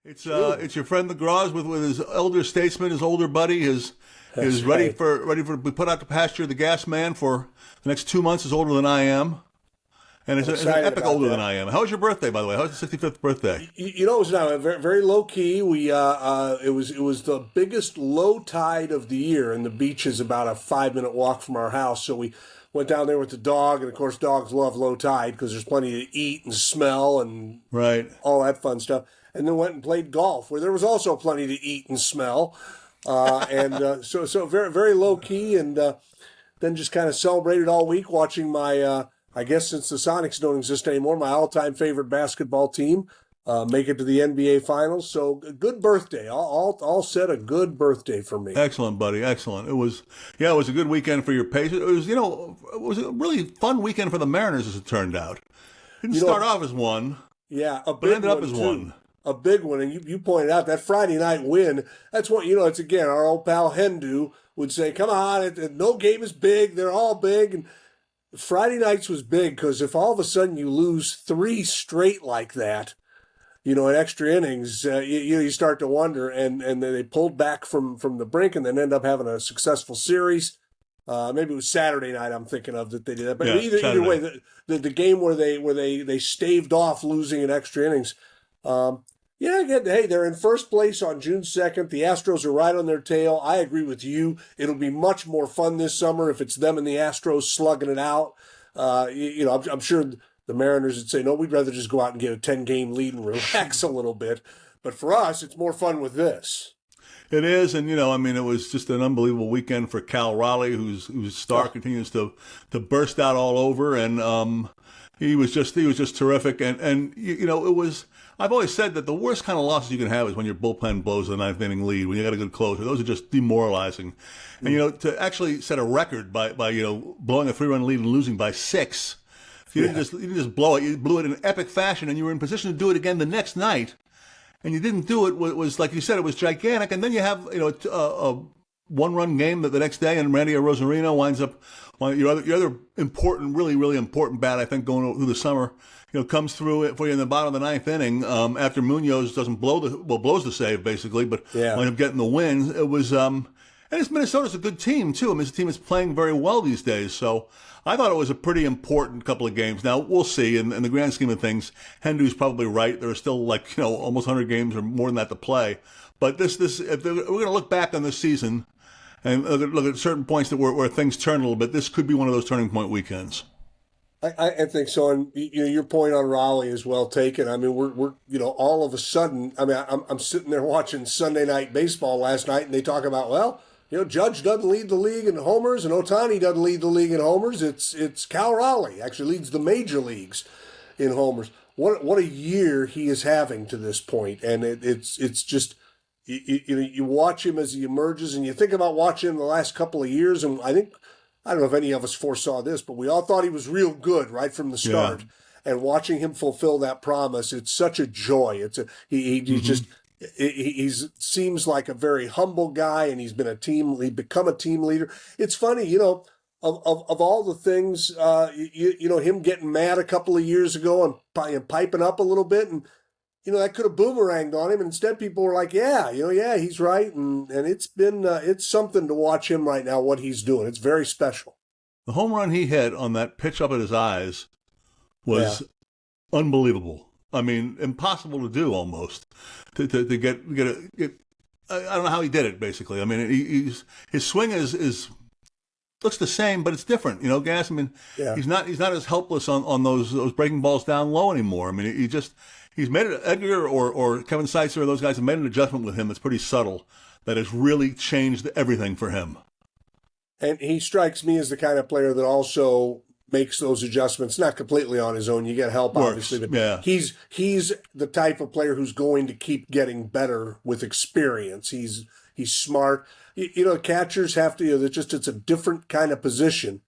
It's your friend the Groz with his elder statesman, his older buddy, That's is ready right. for be put out to pasture. The gas man for the next 2 months is older than I am, and I'm is an excited epic about older than that. I am. How was your birthday, by the way? How was the 65th birthday? It was now very, very low key. It was the biggest low tide of the year, and the beach is about a 5 minute walk from our house. So we went down there with the dog, and of course, dogs love low tide because there's plenty to eat and smell and Right. all that fun stuff. And then went and played golf, where there was also plenty to eat and smell. So very very low key, and then just kind of celebrated all week watching my. I guess since the Sonics don't exist anymore, my all-time favorite basketball team make it to the NBA Finals. So a good birthday, all said a good birthday for me. Excellent, buddy. Excellent. It was a good weekend for your Pacers. It was a really fun weekend for the Mariners, as it turned out. Didn't You start know, off as one, yeah, a but big ended up one as too. one. A big one, and you pointed out that Friday night win. That's what it's again. Our old pal Hendu would say, "Come on, no game is big. They're all big." And Friday nights was big because if all of a sudden you lose three straight like that, in extra innings, you start to wonder. And then they pulled back from the brink and then end up having a successful series. Maybe it was Saturday night. I'm thinking of that they did that. But Yeah, either Saturday. way, the game where they staved off losing in extra innings. Yeah, again, hey, they're in first place on June 2nd. The Astros are right on their tail. I agree with you. It'll be much more fun this summer if it's them and the Astros slugging it out. I'm sure the Mariners would say, no, we'd rather just go out and get a 10-game lead and relax a little bit. But for us, it's more fun with this. It is, and it was just an unbelievable weekend for Cal Raleigh, whose star Oh, continues to burst out all over, and he was just terrific, and it was. I've always said that the worst kind of losses you can have is when your bullpen blows the ninth inning lead when you got a good closer. Those are just demoralizing, and to actually set a record by blowing a 3-run lead and losing by 6. yeah. You didn't just blow it. You blew it in epic fashion, and you were in position to do it again the next night. And you didn't do it. Was like you said, it was gigantic. And then you have a one-run game that the next day, and Randy Rosarino winds up your other important, really really important bat, I think, going through the summer. Comes through it for you in the bottom of the ninth inning after Munoz doesn't blows the save basically, but Yeah. winds up getting the win. It was and it's Minnesota's a good team too. I mean, it's a team that's playing very well these days. So I thought it was a pretty important couple of games. Now we'll see. In the grand scheme of things, Hendu's probably right. There are still almost 100 games or more than that to play. But this if we're going to look back on this season and look at certain points where things turn a little bit, this could be one of those turning point weekends. I think so, and your point on Raleigh is well taken. I mean, we're all of a sudden. I mean, I'm sitting there watching Sunday Night Baseball last night, and they talk about, well, Judge doesn't lead the league in homers, and Otani doesn't lead the league in homers. It's Cal Raleigh actually leads the major leagues in homers. What a year he is having to this point, and it's just you watch him as he emerges, and you think about watching him the last couple of years, and I don't know if any of us foresaw this, but we all thought he was real good right from the Yeah. start. And watching him fulfill that promise, it's such a joy. He just he's seems like a very humble guy, and he's become a team leader. It's funny, of all the things, him getting mad a couple of years ago and piping up a little bit, and that could have boomeranged on him. And instead, people were like, yeah, he's right. And it's something to watch him right now, what he's doing. It's very special. The home run he hit on that pitch up at his eyes Yeah. was unbelievable. I mean, impossible to do almost. To get I don't know how he did it. Basically, I mean, his swing is looks the same, but it's different. Gas. I mean, Yeah. he's not as helpless on those breaking balls down low anymore. I mean, he's made it. Edgar or Kevin Seitzer or those guys have made an adjustment with him that's pretty subtle that has really changed everything for him. And he strikes me as the kind of player that also makes those adjustments, not completely on his own. You get help, Works, obviously, but yeah. he's the type of player who's going to keep getting better with experience. He's smart. Catchers have to. It's a different kind of position.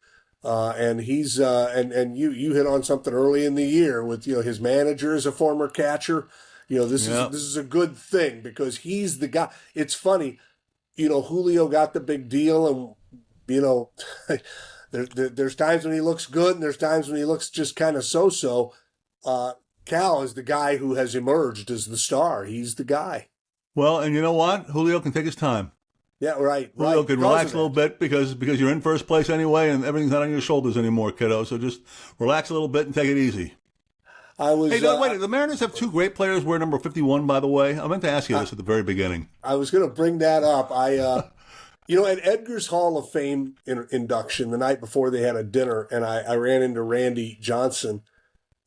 And he's and you hit on something early in the year with his manager is a former catcher. This Yeah. is a good thing because he's the guy. It's funny, Julio got the big deal, and there's times when he looks good, and there's times when he looks just kind of so. Cal is the guy who has emerged as the star. He's the guy. Well, and you know what? Julio can take his time. Yeah, right. Julio can relax a little bit because you're in first place anyway, and everything's not on your shoulders anymore, kiddo. So just relax a little bit and take it easy. Hey, wait, the Mariners have two great players wear number 51, by the way. I meant to ask you this at the very beginning. I was going to bring that up. At Edgar's Hall of Fame induction the night before they had a dinner, and I ran into Randy Johnson,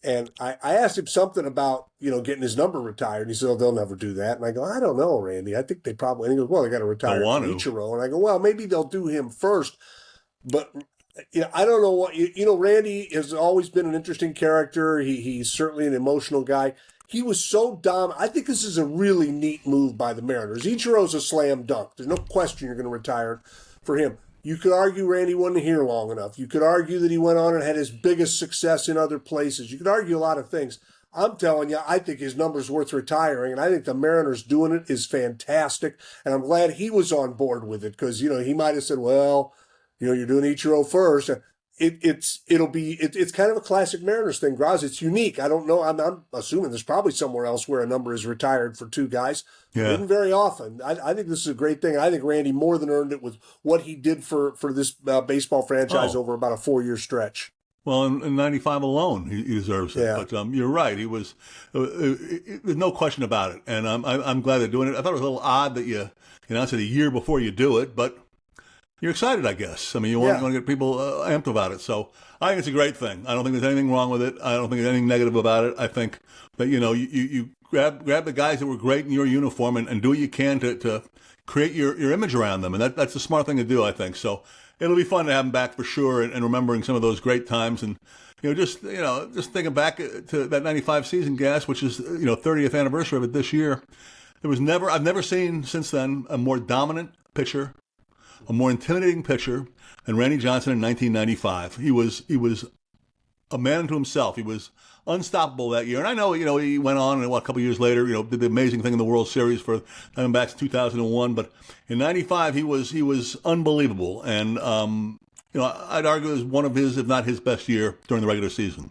and I asked him something about, getting his number retired. He said, "Oh, they'll never do that." And I go, "I don't know, Randy. I think they probably," and he goes, "Well, they got to retire Ichiro." And I go, "Well, maybe they'll do him first." But I don't know what, Randy has always been an interesting character. He's certainly an emotional guy. He was so dumb. I think this is a really neat move by the Mariners. Ichiro's a slam dunk. There's no question you're going to retire for him. You could argue Randy wasn't here long enough. You could argue that he went on and had his biggest success in other places. You could argue a lot of things. I'm telling you, I think his number's worth retiring, and I think the Mariners doing it is fantastic, and I'm glad he was on board with it because, he might have said, well, you're doing Ichiro first. It's kind of a classic Mariners thing, Groz. It's unique. I don't know. I'm assuming there's probably somewhere else where a number is retired for two guys. Yeah. Isn't very often. I think this is a great thing. I think Randy more than earned it with what he did for this baseball franchise over about a 4-year stretch. Well, in 95 alone, he deserves it. Yeah. But you're right. He was. There's no question about it, and I'm glad they're doing it. I thought it was a little odd that you announced it a year before you do it, but you're excited, I guess. I mean, you want to get people amped about it. So I think it's a great thing. I don't think there's anything wrong with it. I don't think there's anything negative about it. I think that, you grab the guys that were great in your uniform and do what you can to create your image around them. And that's a smart thing to do, I think. So it'll be fun to have them back for sure and remembering some of those great times. And, just thinking back to that 95 season, Gas, which is, 30th anniversary of it this year. I've never seen since then a more dominant pitcher, a more intimidating pitcher than Randy Johnson in 1995. He was a man unto himself. He was unstoppable that year. And I know, he went on and a couple years later, did the amazing thing in the World Series for back to 2001. But in 95, he was unbelievable. And, I'd argue it was one of his, if not his best year during the regular season.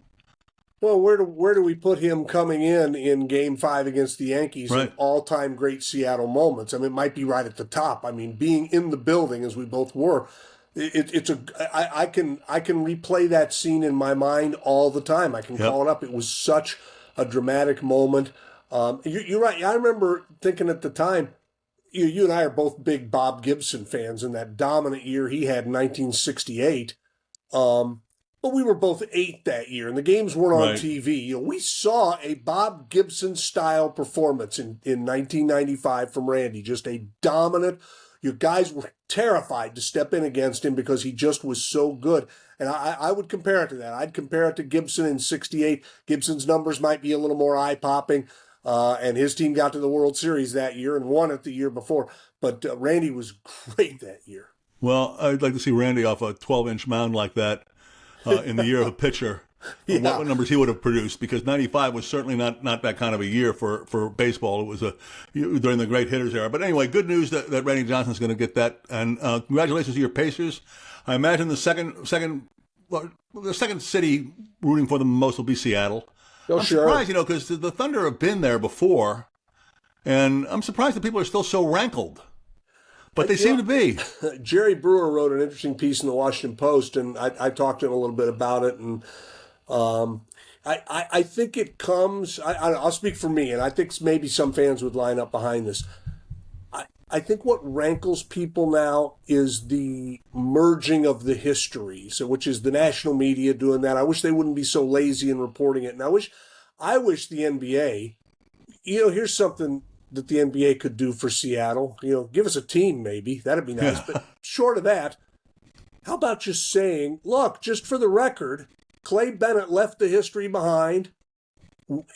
Well, where do we put him coming in Game 5 against the Yankees in all-time great Seattle moments? I mean, it might be right at the top. I mean, being in the building, as we both were, I can replay that scene in my mind all the time. I can call it up. It was such a dramatic moment. You're right. I remember thinking at the time, you and I are both big Bob Gibson fans, and that dominant year he had in 1968. But we were both 8 that year, and the games weren't on TV. We saw a Bob Gibson-style performance in 1995 from Randy, just a dominant. Your guys were terrified to step in against him because he just was so good. And I would compare it to that. I'd compare it to Gibson in 68. Gibson's numbers might be a little more eye-popping, and his team got to the World Series that year and won it the year before. But Randy was great that year. Well, I'd like to see Randy off a 12-inch mound like that. In the year of a pitcher, what numbers he would have produced, because 95 was certainly not that kind of a year for baseball. It was during the great hitters era. But anyway, good news that Randy Johnson's going to get that. And congratulations to your Pacers. I imagine the second city rooting for them most will be Seattle. I'm surprised, because the Thunder have been there before, and I'm surprised that people are still so rankled. But they seem to be. Jerry Brewer wrote an interesting piece in the Washington Post, and I talked to him a little bit about it. And I think it comes, I'll speak for me, and I think maybe some fans would line up behind this. I think what rankles people now is the merging of the histories, which is the national media doing that. I wish they wouldn't be so lazy in reporting it. And I wish the NBA, here's something that the NBA could do for Seattle. Give us a team maybe. That'd be nice. But short of that, how about just saying, look, just for the record, Clay Bennett left the history behind.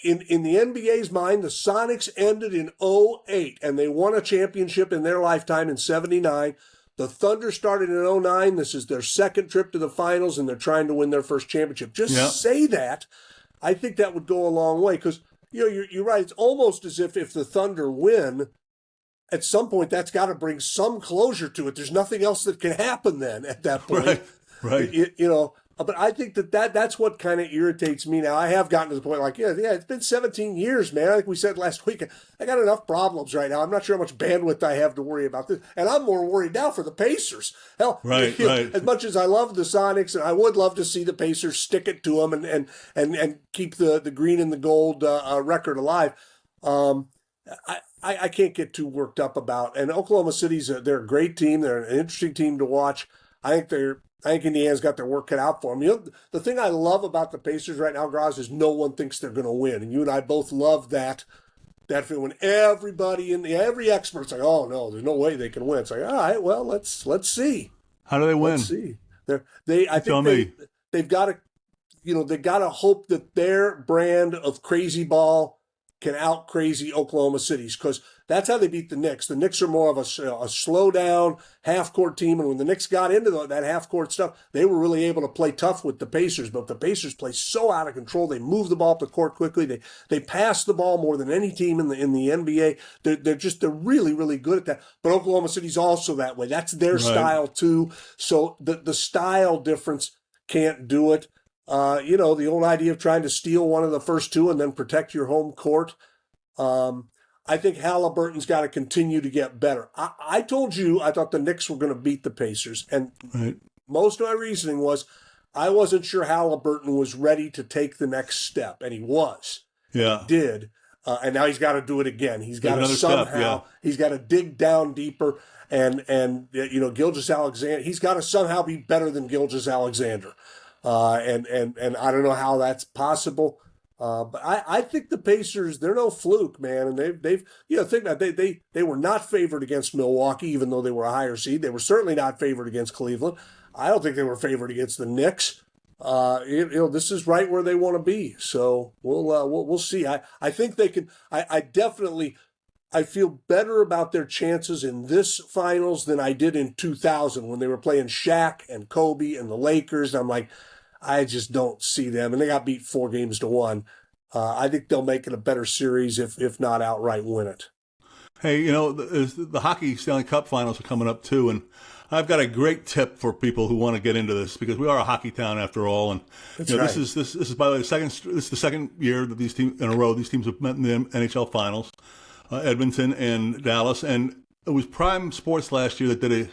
In the NBA's mind, the Sonics ended in 2008, and they won a championship in their lifetime in 79. The Thunder started in 2009. This is their second trip to the finals, and they're trying to win their first championship. Just say that. I think that would go a long way, because you're right. It's almost as if the Thunder win, at some point that's got to bring some closure to it. There's nothing else that can happen then at that point. Right. But I think that's what kind of irritates me now. I have gotten to the point like, yeah, it's been 17 years, man. I think we said last week, I got enough problems right now. I'm not sure how much bandwidth I have to worry about this. And I'm more worried now for the Pacers. Hell, Right. as much as I love the Sonics, and I would love to see the Pacers stick it to them and keep the green and the gold record alive. I can't get too worked up about. And Oklahoma City's they're a great team. They're an interesting team to watch. I think Indiana's got their work cut out for them. The thing I love about the Pacers right now, Groz, is no one thinks they're going to win. And you and I both love that feeling when everybody every expert's like, oh no, there's no way they can win. It's like, all right, well, let's see. How do they win? Let's see. I think they've got to, they got to hope that their brand of crazy ball can out crazy Oklahoma City's, because that's how they beat the Knicks. The Knicks are more of a slow down half court team, and when the Knicks got into that half court stuff, they were really able to play tough with the Pacers. But the Pacers play so out of control. They move the ball up the court quickly. They pass the ball more than any team in the NBA. They're really, really good at that. But Oklahoma City's also that way. That's their style too. So the style difference can't do it. The old idea of trying to steal one of the first two and then protect your home court. I think Halliburton's got to continue to get better. I told you I thought the Knicks were going to beat the Pacers, and most of my reasoning was I wasn't sure Halliburton was ready to take the next step, and he was. Yeah. He did. And now he's got to do it again. He's got to somehow, he's got to dig down deeper, and Gilgeous-Alexander, he's got to somehow be better than Gilgeous-Alexander. And I don't know how that's possible. But I think the Pacers, they're no fluke, man. And they've think that they were not favored against Milwaukee, even though they were a higher seed. They were certainly not favored against Cleveland. I don't think they were favored against the Knicks. This is right where they want to be. So we'll see. I think they can. I feel better about their chances in this finals than I did in 2000 when they were playing Shaq and Kobe and the Lakers. I'm like, I just don't see them. And they got beat 4-1. I think they'll make it a better series, if not outright win it. Hey, the hockey Stanley Cup finals are coming up too, and I've got a great tip for people who want to get into this, because we are a hockey town after all. And this is by the way the second year that these teams in a row these teams have met in the NHL finals, Edmonton and Dallas, and it was Prime Sports last year that did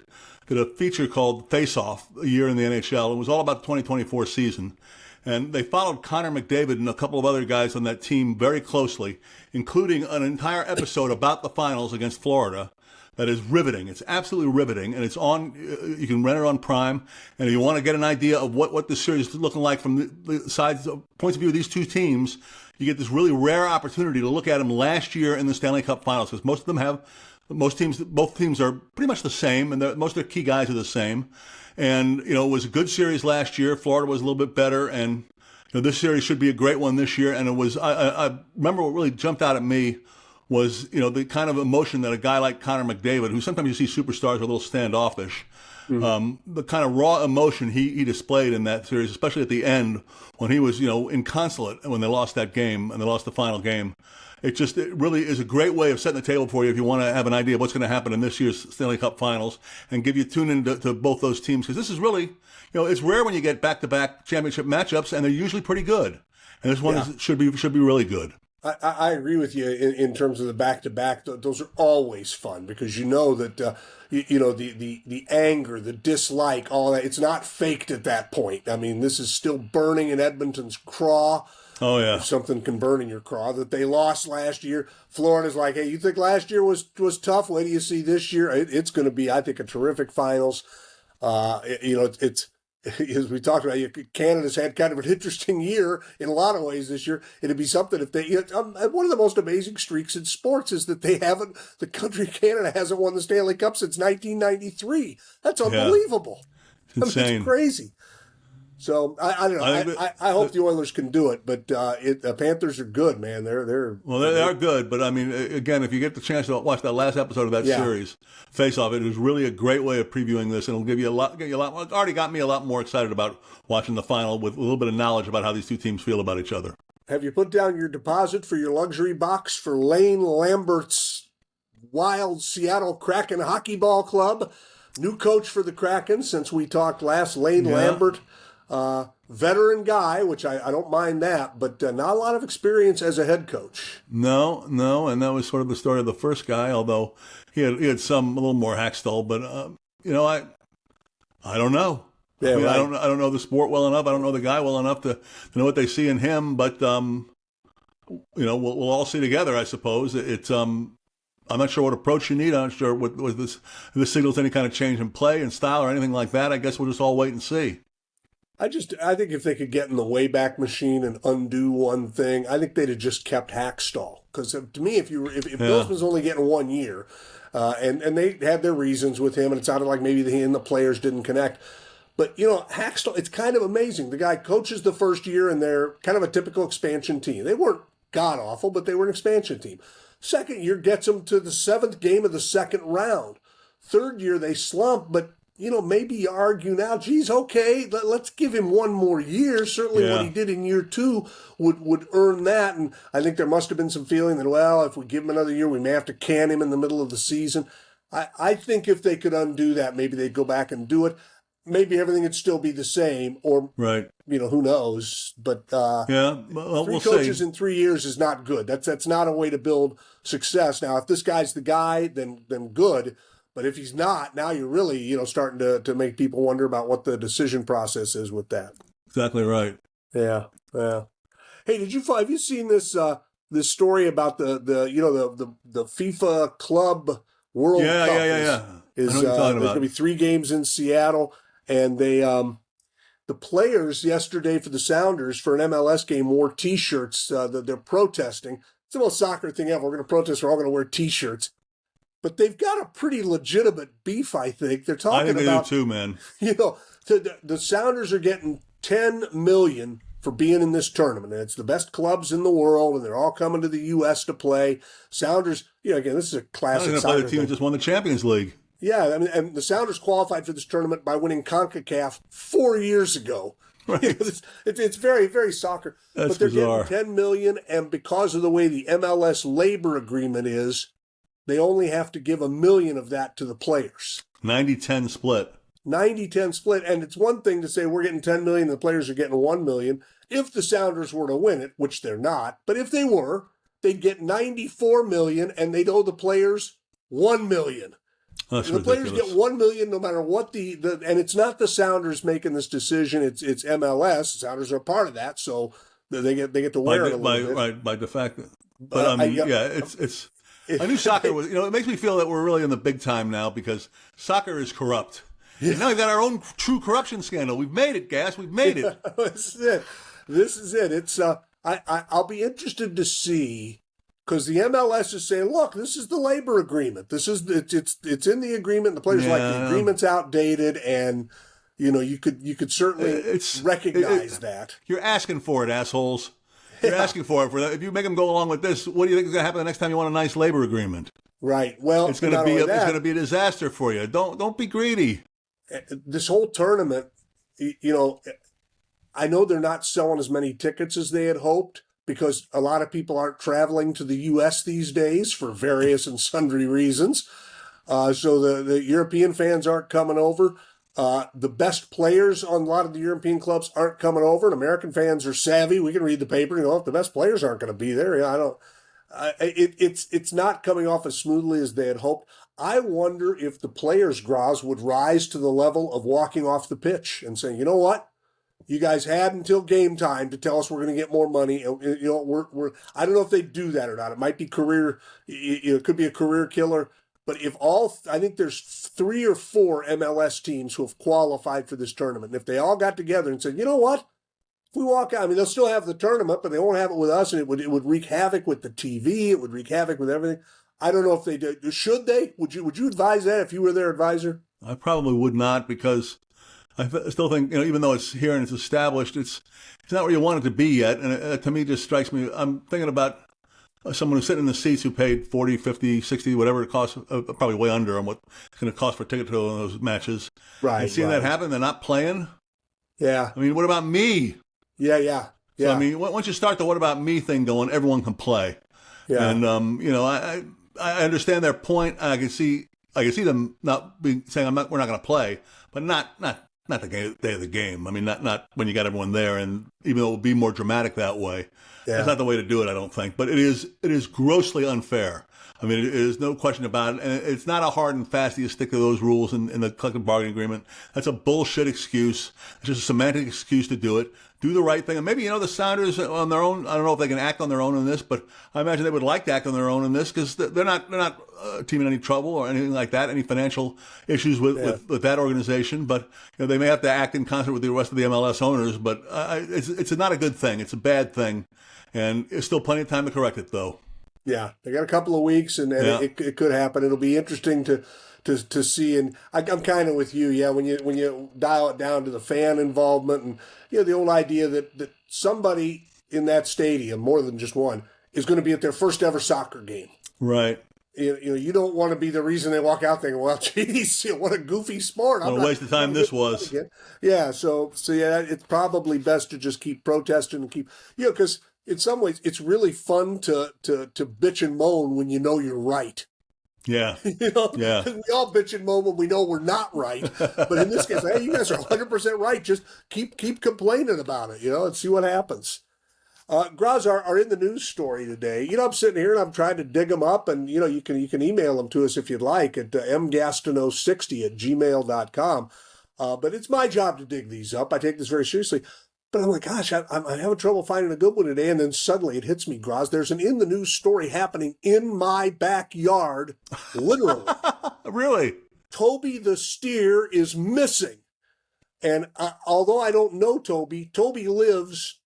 a feature called Face Off, a year in the NHL. It was all about the 2024 season. And they followed Connor McDavid and a couple of other guys on that team very closely, including an entire episode about the finals against Florida that is riveting. It's absolutely riveting, and it's on. You can rent it on Prime. And if you want to get an idea of what the series is looking like from the points of view of these two teams, you get this really rare opportunity to look at them last year in the Stanley Cup finals, because both teams are pretty much the same, and most of their key guys are the same. And, it was a good series last year. Florida was a little bit better, and this series should be a great one this year. And it was, I remember what really jumped out at me was, the kind of emotion that a guy like Connor McDavid, who sometimes you see superstars are a little standoffish, the kind of raw emotion he displayed in that series, especially at the end when he was, inconsolate when they lost that game and they lost the final game. It really is a great way of setting the table for you if you want to have an idea of what's going to happen in this year's Stanley Cup Finals, and tune into both those teams, because this is really, it's rare when you get back-to-back championship matchups, and they're usually pretty good. And this one should be really good. I agree with you in terms of the back-to-back. Those are always fun, because that the anger, the dislike, all that, it's not faked at that point. I mean, this is still burning in Edmonton's craw. Oh, yeah. If something can burn in your craw, that they lost last year. Florida's like, hey, you think last year was tough? Wait do you see this year? It's going to be, I think, a terrific finals. It's as we talked about, Canada's had kind of an interesting year in a lot of ways this year. It'd be something if they, one of the most amazing streaks in sports is that the country of Canada hasn't won the Stanley Cup since 1993. That's unbelievable. It's insane. It's crazy. So I don't know. I hope the Oilers can do it, but the Panthers are good, man. They are good, but I mean, again, if you get the chance to watch that last episode of that series, Face Off, it was really a great way of previewing this, and it'll give you a lot. It already got me a lot more excited about watching the final with a little bit of knowledge about how these two teams feel about each other. Have you put down your deposit for your luxury box for Lane Lambert's Wild Seattle Kraken Hockey Ball Club? New coach for the Kraken since we talked last, Lane Lambert. veteran guy, which I don't mind that, but not a lot of experience as a head coach. No, and that was sort of the story of the first guy, although he had some a little more hackstall. But I don't know. Yeah, I mean, right. I don't know the sport well enough. I don't know the guy well enough to know what they see in him. But we'll all see together, I suppose. It's I'm not sure what approach you need. I'm not sure what this signals any kind of change in play and style or anything like that. I guess we'll just all wait and see. I think if they could get in the Wayback Machine and undo one thing, I think they'd have just kept Hackstall. Because to me, if Billsman's only getting 1 year, and they had their reasons with him, and it sounded like maybe he and the players didn't connect. But, Hackstall, it's kind of amazing. The guy coaches the first year, and they're kind of a typical expansion team. They weren't god-awful, but they were an expansion team. Second year gets them to the 7th game of the second round. Third year, they slump, but, maybe you argue now, geez, okay, let's give him 1 more year. Certainly what he did in year 2 would earn that. And I think there must have been some feeling that, well, if we give him another year, we may have to can him in the middle of the season. I think if they could undo that, maybe they'd go back and do it. Maybe everything would still be the same, or, right. Who knows. But we'll coaches see. in 3 years is not good. That's not a way to build success. Now, if this guy's the guy, then good. But if he's not, now you're really, starting to make people wonder about what the decision process is with that. Exactly right. Yeah. Hey, have you seen this this story about the FIFA Club World Cup? Yeah. There's going to be 3 games in Seattle, and they the players yesterday for the Sounders for an MLS game wore T-shirts that they're protesting. It's the most soccer thing ever. We're going to protest. We're all going to wear T-shirts. But they've got a pretty legitimate beef, I think. They're talking I think about, they do too, man. The Sounders are getting $10 million for being in this tournament. And it's the best clubs in the world, and they're all coming to the U.S. to play. Sounders, again, this is a classic soccer play the team that just won the Champions League. Yeah, I mean, and the Sounders qualified for this tournament by winning CONCACAF 4 years ago. Right. It's very, very soccer. That's but they're bizarre. getting $10 million, and because of the way the MLS labor agreement is, they only have to give $1 million of that to the players. 90-10 split. 90-10 split. And it's one thing to say we're getting $10 million and the players are getting $1 million. If the Sounders were to win it, which they're not, but if they were, they'd get $94 million and they'd owe the players $1 million. That's the ridiculous. Players get $1 million no matter what and it's not the Sounders making this decision. It's MLS. The Sounders are a part of that, so they get to wear it a little bit. Right, by de facto. But it's. I knew soccer was, it makes me feel that we're really in the big time now because soccer is corrupt. And now we've got our own true corruption scandal. We've made it, Gas. We've made it. This is it. It's I'll be interested to see, because the MLS is saying, look, this is the labor agreement. It's in the agreement. The players like the agreement's outdated, and you could certainly recognize that. You're asking for it, assholes. You're asking for it. If you make them go along with this, what do you think is going to happen the next time you want a nice labor agreement? Right. Well, it's going to be a disaster for you. Don't be greedy. This whole tournament, I know they're not selling as many tickets as they had hoped because a lot of people aren't traveling to the U.S. these days for various and sundry reasons. So the European fans aren't coming over. The best players on a lot of the European clubs aren't coming over, and American fans are savvy. We can read the paper. If the best players aren't going to be there, it's not coming off as smoothly as they had hoped. I wonder if the players, Groz, would rise to the level of walking off the pitch and saying, you know what? You guys had until game time to tell us we're going to get more money. We're I don't know if they do that or not. It might be career. It could be a career killer. But I think there's 3 or 4 MLS teams who have qualified for this tournament. And if they all got together and said, you know what? If we walk out, they'll still have the tournament, but they won't have it with us, and it would wreak havoc with the TV. It would wreak havoc with everything. I don't know if they do. Should they? Would you advise that if you were their advisor? I probably would not, because I still think, even though it's here and it's established, it's not where you want it to be yet. And it, to me, it just strikes me. I'm thinking about someone who's sitting in the seats who paid 40, 50, 60, whatever it costs, probably way under on what it's going to cost for a ticket to one of those matches. Right. And seeing that happen, they're not playing. Yeah. What about me? Yeah. So, once you start the "what about me" thing going, everyone can play. Yeah. And I understand their point. I can see them not being saying we're not going to play, but not not the day of the game. I mean, not when you got everyone there, and even though it would be more dramatic that way, that's not the way to do it, I don't think. But it is grossly unfair. I mean, there's no question about it. And it's not a hard and fast you stick to those rules in the collective bargaining agreement. That's a bullshit excuse. It's just a semantic excuse to do it. Do the right thing. And maybe, the Sounders on their own, I don't know if they can act on their own in this, but I imagine they would like to act on their own in this because they're not teaming any trouble or anything like that, any financial issues with that organization. But they may have to act in concert with the rest of the MLS owners. But it's not a good thing. It's a bad thing. And there's still plenty of time to correct it, though. Yeah, they got a couple of weeks, and it could happen. It'll be interesting to see. And I'm kind of with you. Yeah, when you dial it down to the fan involvement, and the old idea that somebody in that stadium, more than just one, is going to be at their first ever soccer game. Right. You don't want to be the reason they walk out thinking, well, geez, what a goofy sport. What a waste of time this was. Yeah, so yeah, it's probably best to just keep protesting and keep, because in some ways it's really fun to bitch and moan when you know you're right. Yeah. Yeah. We all bitch and moan when we know we're not right. But in this case, hey, you guys are 100% right. Just keep complaining about it, and see what happens. Groz, are in the news story today. I'm sitting here and I'm trying to dig them up, and you can email them to us if you'd like at mgastineau60@gmail.com. But it's my job to dig these up. I take this very seriously. But I'm like, gosh, I'm having trouble finding a good one today. And then suddenly it hits me, Groz. There's an in the news story happening in my backyard, literally. Really? Tobey the steer is missing. And although I don't know Tobey lives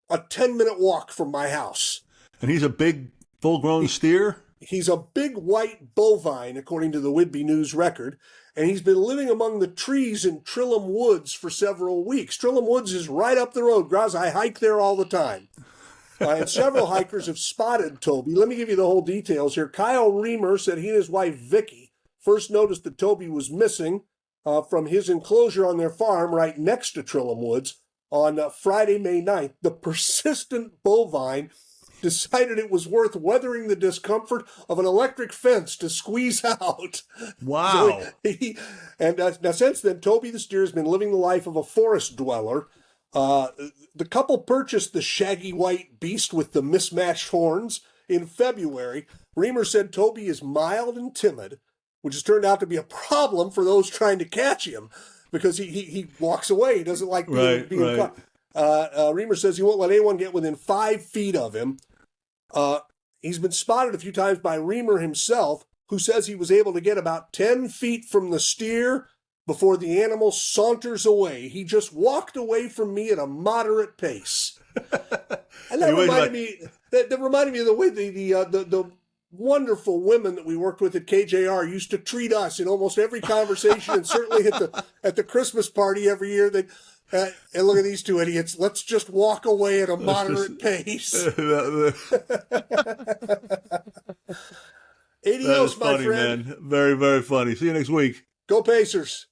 a 10-minute walk from my house. And he's a big, full-grown steer? He's a big white bovine, according to the Whitby News Record, and he's been living among the trees in Trillum Woods for several weeks. Trillum Woods is right up the road. Groz, I hike there all the time. And several hikers have spotted Tobey. Let me give you the whole details here. Kyle Reamer said he and his wife, Vicky, first noticed that Tobey was missing from his enclosure on their farm right next to Trillum Woods on Friday, May 9th. The persistent bovine decided it was worth weathering the discomfort of an electric fence to squeeze out. Wow. Now since then, Tobey the steer has been living the life of a forest dweller. The couple purchased the shaggy white beast with the mismatched horns in February. Reamer said Tobey is mild and timid, which has turned out to be a problem for those trying to catch him because he walks away. He doesn't like being caught. Reamer says he won't let anyone get within 5 feet of him. He's been spotted a few times by Reamer himself, who says he was able to get about 10 feet from the steer before the animal saunters away. He just walked away from me at a moderate pace. And that reminded me of the way the wonderful women that we worked with at KJR used to treat us in almost every conversation, and certainly at the Christmas party every year. And look at these two idiots. Let's just walk away at a moderate pace. Adios, my friend. Man. Very, very funny. See you next week. Go Pacers.